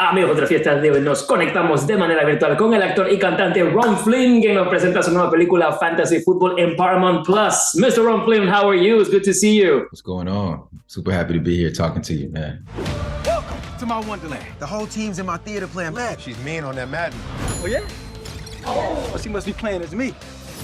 Amigos de la fiesta de hoy, nos conectamos de manera virtual con el actor y cantante Rome Flynn, quien nos presenta su nueva película Fantasy Football en Paramount Plus. Mr. Rome Flynn, how are you? It's good to see you. What's going on? Super happy to be here talking to you, man. Welcome to my wonderland. The whole team's in my theater playing Madden. She's mean on that Madden. Oh, yeah? Oh, she must be playing as me.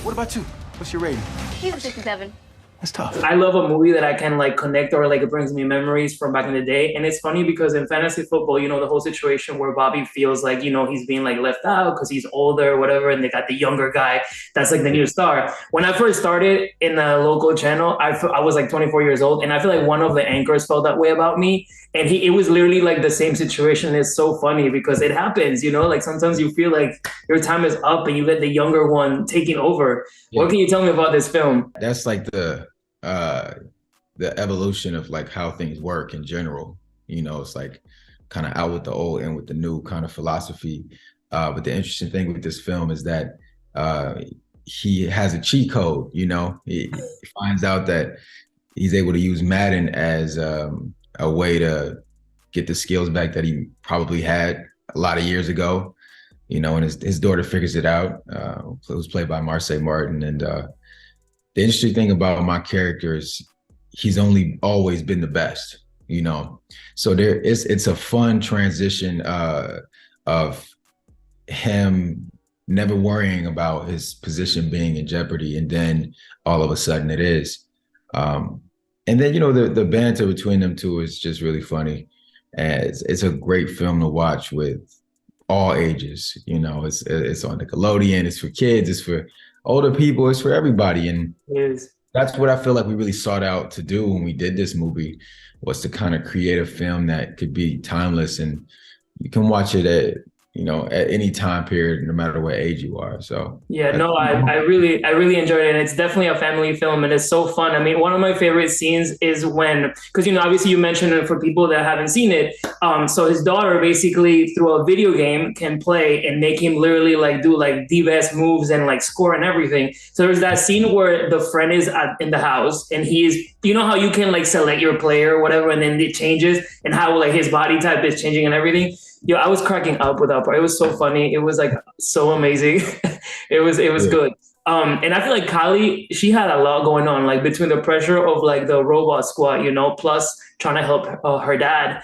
What about you? What's your rating? He's a 67. That's tough. I love a movie that I can like connect or like it brings me memories from back in the day. And it's funny because in fantasy football, you know, the whole situation where Bobby feels like, you know, he's being like left out because he's older or whatever. And they got the younger guy that's like the new star. When I first started in a local channel, I was like 24 years old. And I feel like one of the anchors felt that way about me. And it was literally like the same situation. It's so funny because it happens, you know, like sometimes you feel like your time is up and you let the younger one taking over. Yeah. What can you tell me about this film? That's like the evolution of like how things work in general. You know, it's like kind of out with the old and with the new kind of philosophy. But the interesting thing with this film is that he has a cheat code, you know, he finds out that he's able to use Madden as a way to get the skills back that he probably had a lot of years ago, you know, and his daughter figures it out, who's played by Marseille Martin. And the interesting thing about my character is he's only always been the best, you know? So it's a fun transition of him never worrying about his position being in jeopardy. And then all of a sudden it is. And then, you know, the banter between them two is just really funny. And it's a great film to watch with all ages. You know, it's on Nickelodeon, it's for kids, it's for older people, it's for everybody. And that's what I feel like we really sought out to do when we did this movie, was to kind of create a film that could be timeless and you can watch it at, you know, at any time period, no matter what age you are. So yeah, no, I really enjoyed it. And it's definitely a family film and it's so fun. I mean, one of my favorite scenes is when, because, you know, obviously you mentioned it for people that haven't seen it. So his daughter basically through a video game can play and make him literally like do like the best moves and like score and everything. So there's that scene where the friend is in the house and he's, you know how you can like select your player or whatever, and then it changes and how like his body type is changing and everything. Yo, I was cracking up with that part. It was so funny. It was like so amazing. it was good. And I feel like Kylie, she had a lot going on, like between the pressure of like the robot squad, you know, plus trying to help her dad,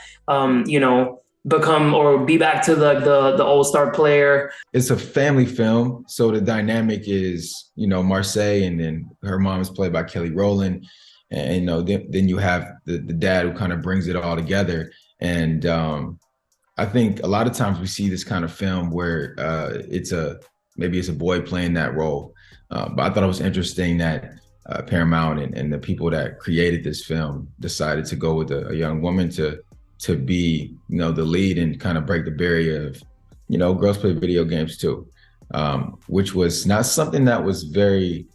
you know, become or be back to the all-star player. It's a family film. So the dynamic is, you know, Marseille, and then her mom is played by Kelly Rowland. And, you know, then you have the dad who kind of brings it all together. And, I think a lot of times we see this kind of film where maybe it's a boy playing that role. But I thought it was interesting that Paramount and the people that created this film decided to go with a young woman to be, you know, the lead and kind of break the barrier of, you know, girls play video games too, which was not something that was very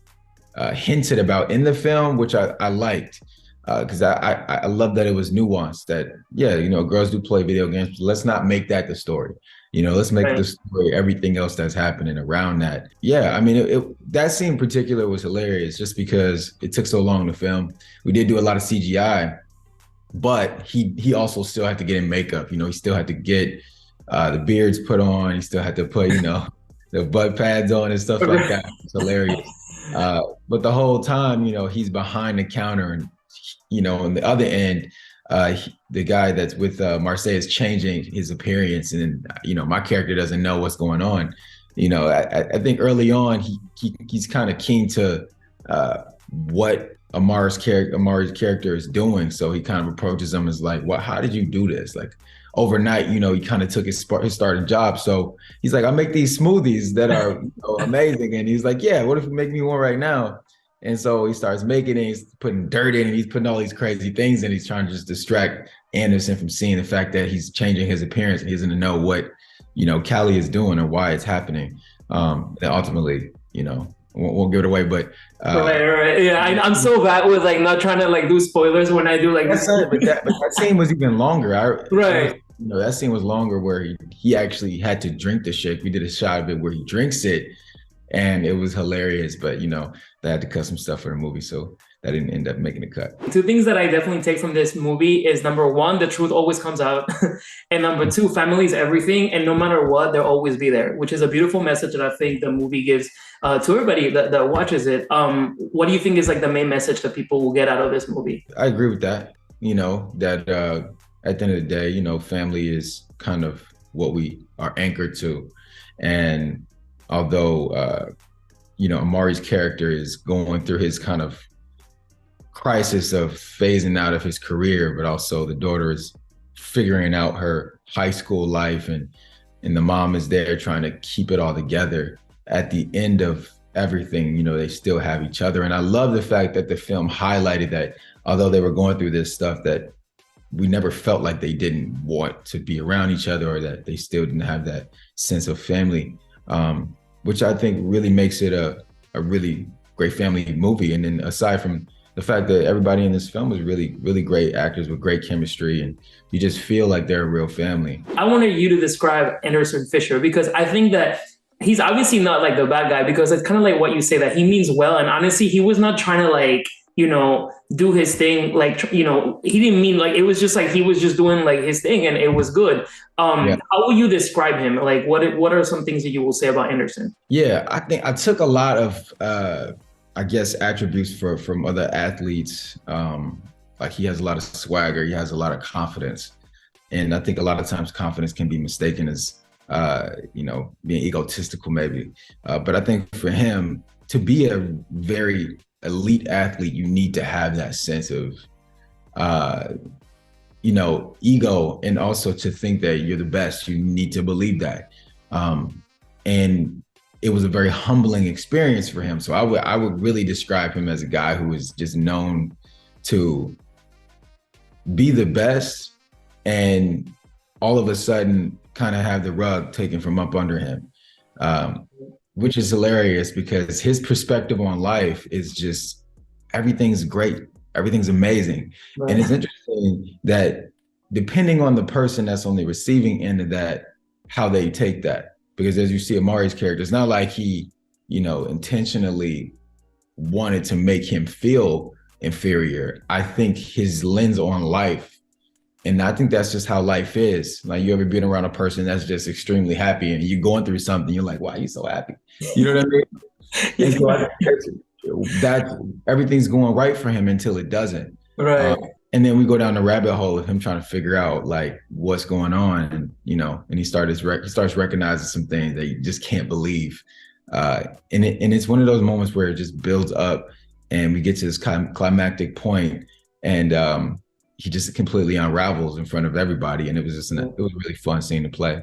hinted about in the film, which I liked. Because I love that it was nuanced, that, yeah, you know, girls do play video games, but let's not make that the story. You know, let's make the story everything else that's happening around that. Yeah, I mean, that scene in particular was hilarious just because it took so long to film. We did do a lot of CGI, but he also still had to get in makeup. You know, he still had to get the beards put on. He still had to put, you know, the butt pads on and stuff like that. It's hilarious. But the whole time, you know, he's behind the counter and, you know, on the other end, the guy that's with Marseille is changing his appearance, and you know, my character doesn't know what's going on. You know, I think early on he's kind of keen to what Amar's character is doing, so he kind of approaches him as like, "What? How did you do this?" Like overnight, you know, he kind of took his starting job, so he's like, "I make these smoothies that are, you know, amazing," and he's like, "Yeah, what if you make me one right now?" And so he starts making it, he's putting dirt in, and he's putting all these crazy things in. He's trying to just distract Anderson from seeing the fact that he's changing his appearance. He doesn't know what, you know, Callie is doing or why it's happening. And ultimately, you know, won't give it away, but right. Yeah, I'm so bad with like not trying to like do spoilers when I do like this. But that scene was even longer. Right. You know, that scene was longer where he actually had to drink the shake. We did a shot of it where he drinks it. And it was hilarious, but you know, they had to cut some stuff for the movie. So that didn't end up making the cut. Two things that I definitely take from this movie is, number one, the truth always comes out. And number two, family is everything. And no matter what, they'll always be there, which is a beautiful message that I think the movie gives to everybody that watches it. What do you think is like the main message that people will get out of this movie? I agree with that. You know, that at the end of the day, you know, family is kind of what we are anchored to. And although, you know, Amari's character is going through his kind of crisis of phasing out of his career, but also the daughter is figuring out her high school life, and the mom is there trying to keep it all together. At the end of everything, you know, they still have each other. And I love the fact that the film highlighted that although they were going through this stuff, that we never felt like they didn't want to be around each other, or that they still didn't have that sense of family, which I think really makes it a really great family movie. And then aside from the fact that everybody in this film is really, really great actors with great chemistry, and you just feel like they're a real family. I wanted you to describe Anderson Fisher, because I think that he's obviously not like the bad guy, because it's kind of like what you say, that he means well. And honestly, he was not trying to like, you know, do his thing. Like, you know, he didn't mean like, it was just like, he was just doing like his thing and it was good. Yeah. How will you describe him? Like, what are some things that you will say about Anderson? Yeah, I think I took a lot of, I guess, attributes from other athletes. Like he has a lot of swagger, he has a lot of confidence. And I think a lot of times confidence can be mistaken as, you know, being egotistical maybe. But I think for him to be a very elite athlete, you need to have that sense of, you know, ego, and also to think that you're the best, you need to believe that. And it was a very humbling experience for him. So I would really describe him as a guy who is just known to be the best, and all of a sudden kind of have the rug taken from up under him, which is hilarious because his perspective on life is just, everything's great, everything's amazing. Right. And it's interesting that depending on the person that's on the receiving end of that, how they take that. Because as you see Amari's character, it's not like he, you know, intentionally wanted to make him feel inferior. I think his lens on life, and I think that's just how life is. Like, you ever been around a person that's just extremely happy, and you're going through something, you're like, why are you so happy? You know what I mean? And so I think that everything's going right for him until it doesn't. Right. And then we go down the rabbit hole of him trying to figure out like what's going on, and you know, and he starts recognizing some things that you just can't believe, and it's one of those moments where it just builds up, and we get to this climactic point, and he just completely unravels in front of everybody, and it was just it was a really fun scene to play.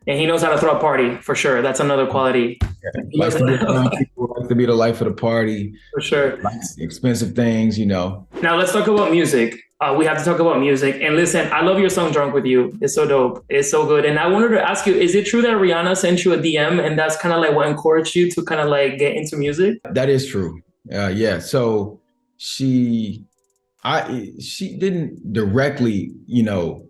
And he knows how to throw a party, for sure. That's another quality. Yeah. Likes to be the life of the party. For sure. Likes expensive things, you know. Now let's talk about music. We have to talk about music. And listen, I love your song Drunk With You. It's so dope. It's so good. And I wanted to ask you, is it true that Rihanna sent you a DM and that's kind of like what encouraged you to kind of like get into music? That is true. Yeah. So she didn't directly, you know,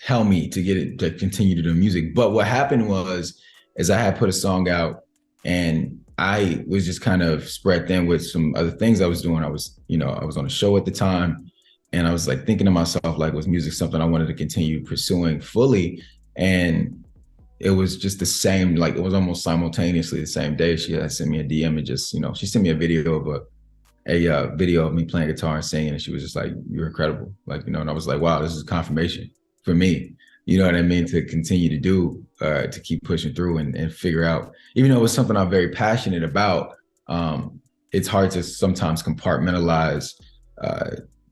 tell me to continue to do music. But what happened was I had put a song out, and I was just kind of spread thin with some other things I was doing. I was on a show at the time, and I was like thinking to myself, like, was music something I wanted to continue pursuing fully? And it was just the same, like it was almost simultaneously the same day. She had sent me a DM and just, you know, she sent me a video of a video of me playing guitar and singing, and she was just like, "You're incredible." Like, you know, and I was like, wow, this is confirmation for me, you know what I mean, to continue to do, to keep pushing through and figure out, even though it was something I'm very passionate about, it's hard to sometimes compartmentalize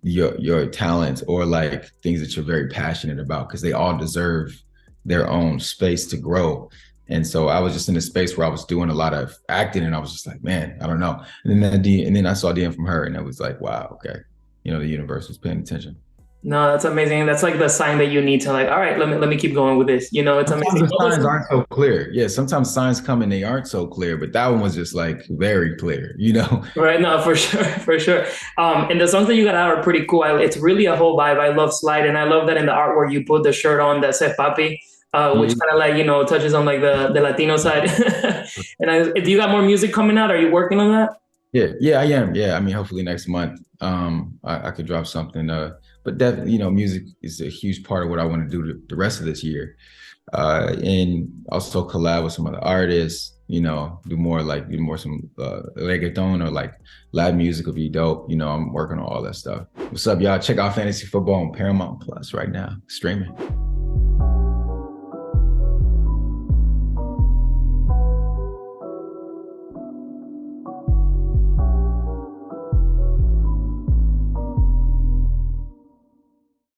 your talents or like things that you're very passionate about, because they all deserve their own space to grow. And so I was just in a space where I was doing a lot of acting, and I was just like, man, I don't know. And then I saw a DM from her, and it was like, wow, okay, you know, the universe was paying attention. No, that's amazing. That's like the sign that you need to like, all right, let me keep going with this. You know, it's sometimes amazing. The signs aren't so clear. Yeah, sometimes signs come and they aren't so clear, but that one was just like very clear, you know? Right, no, for sure, for sure. And the songs that you got out are pretty cool. It's really a whole vibe. I love Slide, and I love that in the artwork you put the shirt on that said Papi, which kind of like, you know, touches on like the Latino side. And do you got more music coming out? Are you working on that? Yeah, I am. Yeah, I mean, hopefully next month, I could drop something. But definitely, music is a huge part of what I want to do the rest of this year. And also collab with some other artists, do more some reggaeton or like live music would be dope. I'm working on all that stuff. What's up, y'all? Check out Fantasy Football on Paramount Plus right now, streaming.